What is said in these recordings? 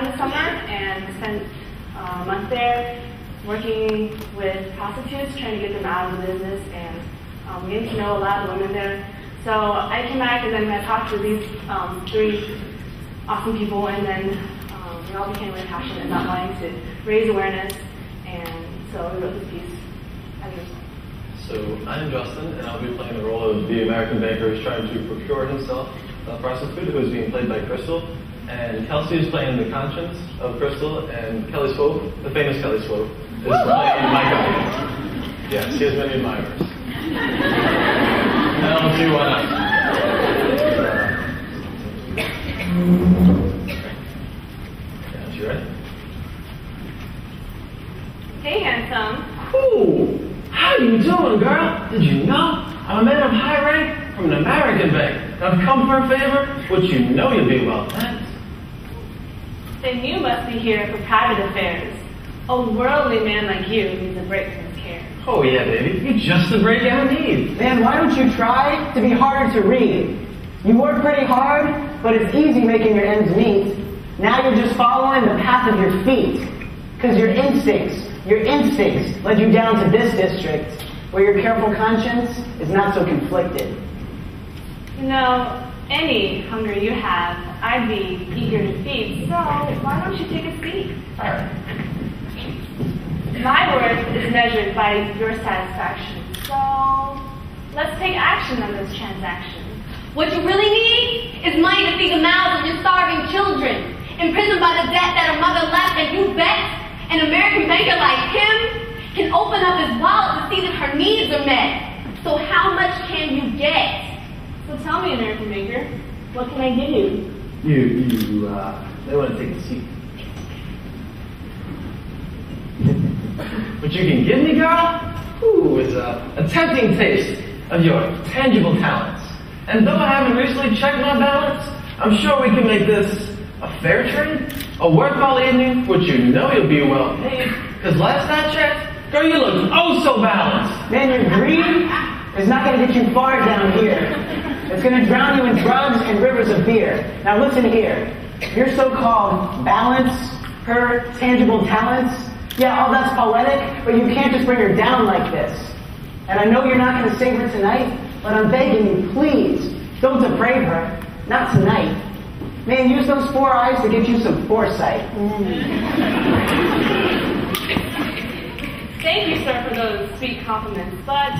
Thailand this summer and spent a month there working with prostitutes, trying to get them out of the business and getting to know a lot of the women there. So I came back and then I talked to these three awesome people, and then we all became really passionate about wanting to raise awareness, and so we wrote this piece as a result. So I'm Justin, and I'll be playing the role of the American banker who's trying to procure himself a prostitute, who is being played by Crystal. And Kelsey is playing the conscience of Crystal, and Kelly Swope, the famous Kelly Swope, is playing my company. Yes, he has many admirers. I don't see why not. Yeah, you ready? Hey, handsome. Ooh, how you doing, girl? Did you know I'm a man of high rank from an American bank? I've come for a favor, which you know you'll be well thanked. Then you must be here for private affairs. A worldly man like you needs a break from his care. Oh yeah, baby, you're just the break I need. Man, why don't you try to be harder to read? You work pretty hard, but it's easy making your ends meet. Now you're just following the path of your feet. Because your instincts led you down to this district, where your careful conscience is not so conflicted. You know, any hunger you have, I'd be eager to feed, so why don't you take a seat? All right. My worth is measured by your satisfaction, so let's take action on this transaction. What you really need is money to feed the mouths of your starving children, imprisoned by the debt that a mother left, and you bet an American banker like him can open up his wallet to see that her needs are met. So how much can you get? So tell me, American banker, what can I give you? They want to take a seat. What you can give me, girl, is a tempting taste of your tangible talents. And though I haven't recently checked my balance, I'm sure we can make this a fair trade, a worthwhile evening, which you know you'll be well paid. Because last I checked, girl, you look oh so balanced. Man, your greed is not going to get you far down here. It's going to drown you in drugs and rivers of beer. Now listen here. Your so-called balance, her tangible talents, yeah, all that's poetic, but you can't just bring her down like this. And I know you're not going to save her tonight, but I'm begging you, please, don't deprave her. Not tonight. Man, use those 4 eyes to get you some foresight. Thank you, sir, for those sweet compliments, but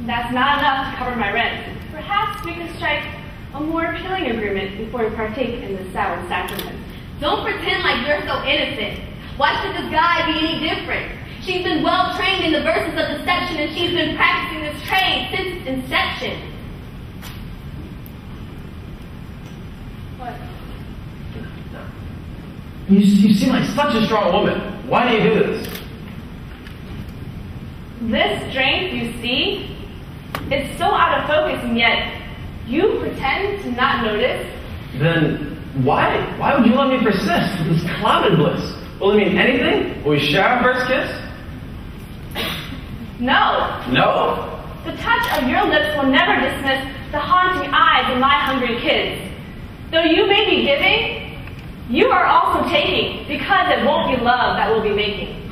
that's not enough to cover my rent. Perhaps we can strike a more appealing agreement before we partake in the sour sacrament. Don't pretend like you're so innocent. Why should this guy be any different? She's been well trained in the verses of deception, and she's been practicing this trade since its inception. What? You seem like such a strong woman. Why do you do this? This strength, you see, is so out of focus, and yet you pretend to not notice. Then why? Why would you let me persist with this clouded bliss? Will it mean anything? Will we share our first kiss? No. No? The touch of your lips will never dismiss the haunting eyes of my hungry kids. Though you may be giving, you are also taking, because it won't be love that we'll be making.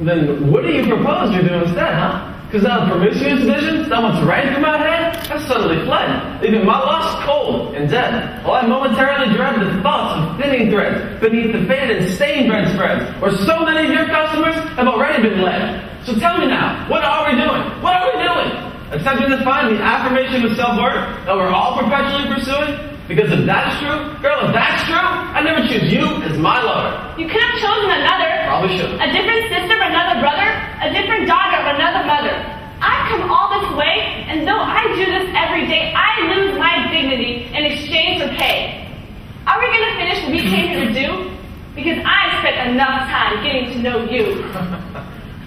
Then what do you propose we do instead, huh? Because now the promiscuous visions that once ran through my head have suddenly fled, leaving my lust cold and dead, while I momentarily dread the thoughts of thinning threads beneath the faded and stained bread spreads, where so many of your customers have already been led. So tell me now, what are we doing? What are we doing? Attempting to find the affirmation of self-worth that we're all perpetually pursuing? Because if that's true, girl, if that's true, I never choose you as my lover. You could have chosen another. Probably should. A different sister of another brother, a different daughter of another mother. I've come all this way, and though I do this every day, I lose my dignity in exchange for pay. Are we going to finish what we came here to do? Because I spent enough time getting to know you.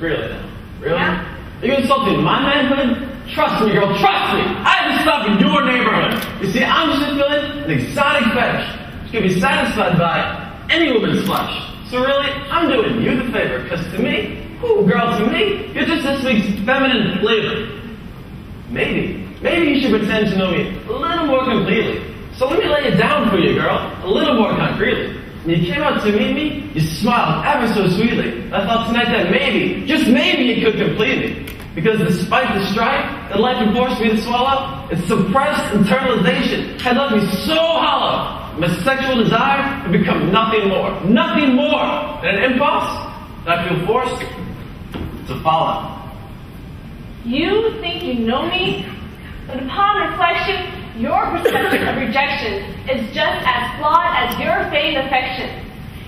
Really? Really? Yeah. Are you insulting my manhood? Trust me, girl, trust me. I haven't stopped in your neighborhood. You see, I'm just fulfilling an exotic fetish, which can be satisfied by any woman's flesh. So really, I'm doing you the favor, because to me, girl, to me, you're just this week's feminine flavor. Maybe you should pretend to know me a little more completely. So let me lay it down for you, girl, a little more concretely. When you came out to meet me, you smiled ever so sweetly. I thought tonight that maybe, just maybe, you could complete me. Because despite the strife that life had forced me to swallow, its suppressed internalization had left me so hollow. My sexual desire had become nothing more than an impulse that I feel forced to follow. You think you know me, but upon reflection, your perception of rejection is just as flawed as your feigned affection.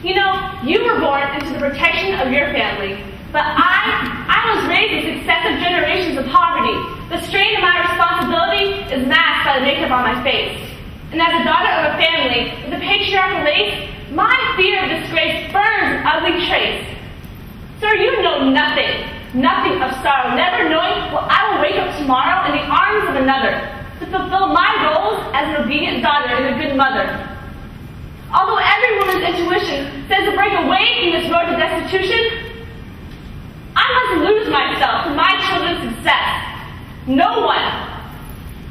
You know, you were born into the protection of your family, but I was raised with successive generations of poverty. The strain of my responsibility is masked by the makeup on my face. And as a daughter of a family with a patriarchal race, my fear of disgrace burns ugly trace. Sir, you know nothing of sorrow, never knowing what I will wake up tomorrow in the arms of another, to fulfill my roles as an obedient daughter and a good mother. Although every woman's intuition says to break away from this road to destitution, I must lose myself for my children's success. No one,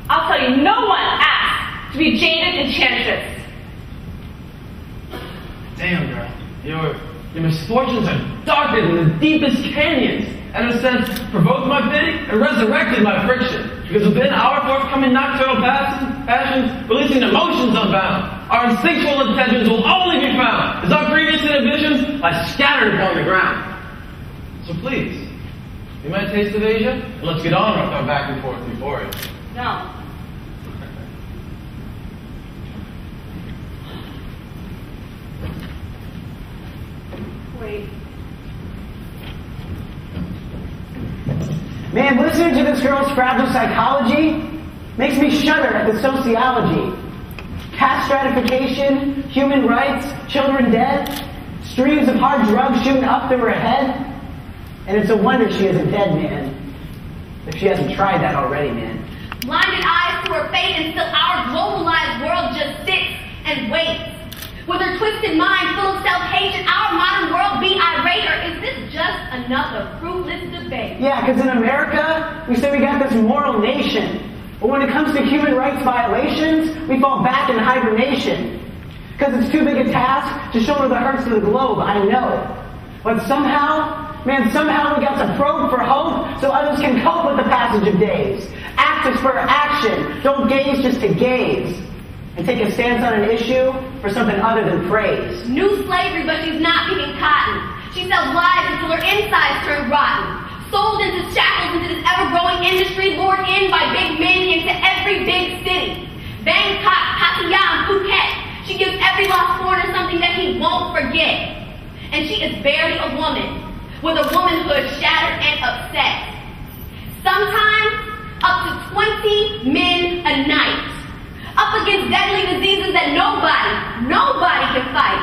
I'll tell you, no one asked to be Jaded Enchantress. Damn, girl. Your misfortunes are darker than the deepest canyons, and in a sense, provoked my pity and resurrected my friction. Because within our forthcoming nocturnal passions, releasing emotions unbound, our instinctual intentions will only be found as our previous inhibitions lie scattered upon the ground. So please, you might taste of Asia, and let's get on with our back and forth euphoria. No. Wait. Man, listening to this girl's fragile psychology makes me shudder at the sociology. Caste stratification, human rights, children dead, streams of hard drugs shooting up through her head. And it's a wonder she isn't dead, man. If she hasn't tried that already, man. Blinded eyes to her fate until our globalized world just sits and waits. With her twisted mind full of self-hatred, our modern world be irate, or is this just another fruitless debate? Yeah, because in America, we say we got this moral nation. But when it comes to human rights violations, we fall back in hibernation. Because it's too big a task to shoulder the hurts of the globe, I know. But somehow we got to probe for hope so others can cope with the passage of days. Act to spur action. Don't gaze just to gaze. And take a stance on an issue for something other than praise. New slavery, but she's not picking cotton. She sells lies until her insides turn rotten. Sold into shackles into this ever-growing industry, lured in by big men into every big city. Bangkok, Pattaya, and Phuket. She gives every lost foreigner something that he won't forget. And she is barely a woman, with a womanhood shattered and upset. Sometimes, up to 20 men a night. Up against deadly diseases that nobody can fight.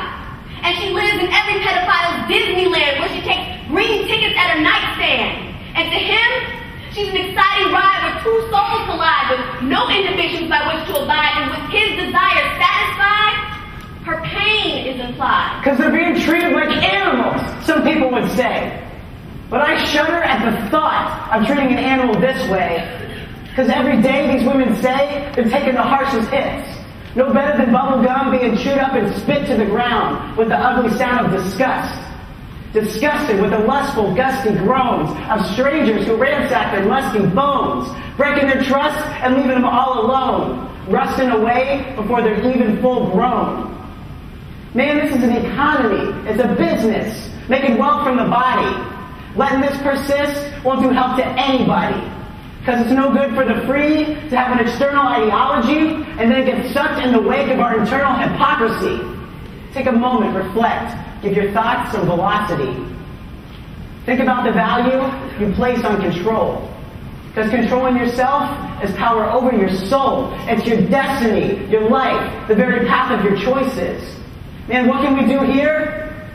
And she lives in every pedophile's Disneyland where she takes green tickets at her nightstand. And to him, she's an exciting ride where two souls collide with no inhibitions by which to abide. And with his desire satisfied, her pain is implied. Because they're being treated like animals, some people would say. But I shudder at the thought of treating an animal this way. Because every day these women say they're taking the harshest hits. No better than bubble gum being chewed up and spit to the ground with the ugly sound of disgust. Disgusted with the lustful, gusty groans of strangers who ransack their musty bones, breaking their trust and leaving them all alone, rusting away before they're even full grown. Man, this is an economy. It's a business, making wealth from the body. Letting this persist won't do help to anybody. Because it's no good for the free to have an external ideology and then get sucked in the wake of our internal hypocrisy. Take a moment, reflect, give your thoughts some velocity. Think about the value you place on control. Because controlling yourself is power over your soul. It's your destiny, your life, the very path of your choices. Man, what can we do here?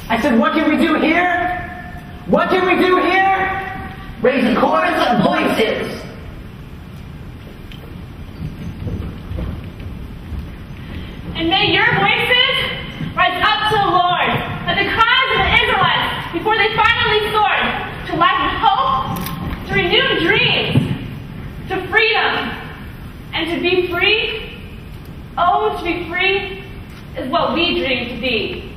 I said, what can we do here? What can we do here? Raise a chorus of voices. And may your voices rise up to the Lord, like the cries of the Israelites before they finally soared to life and hope, to renewed dreams, to freedom, and to be free. Oh, to be free is what we dream to be.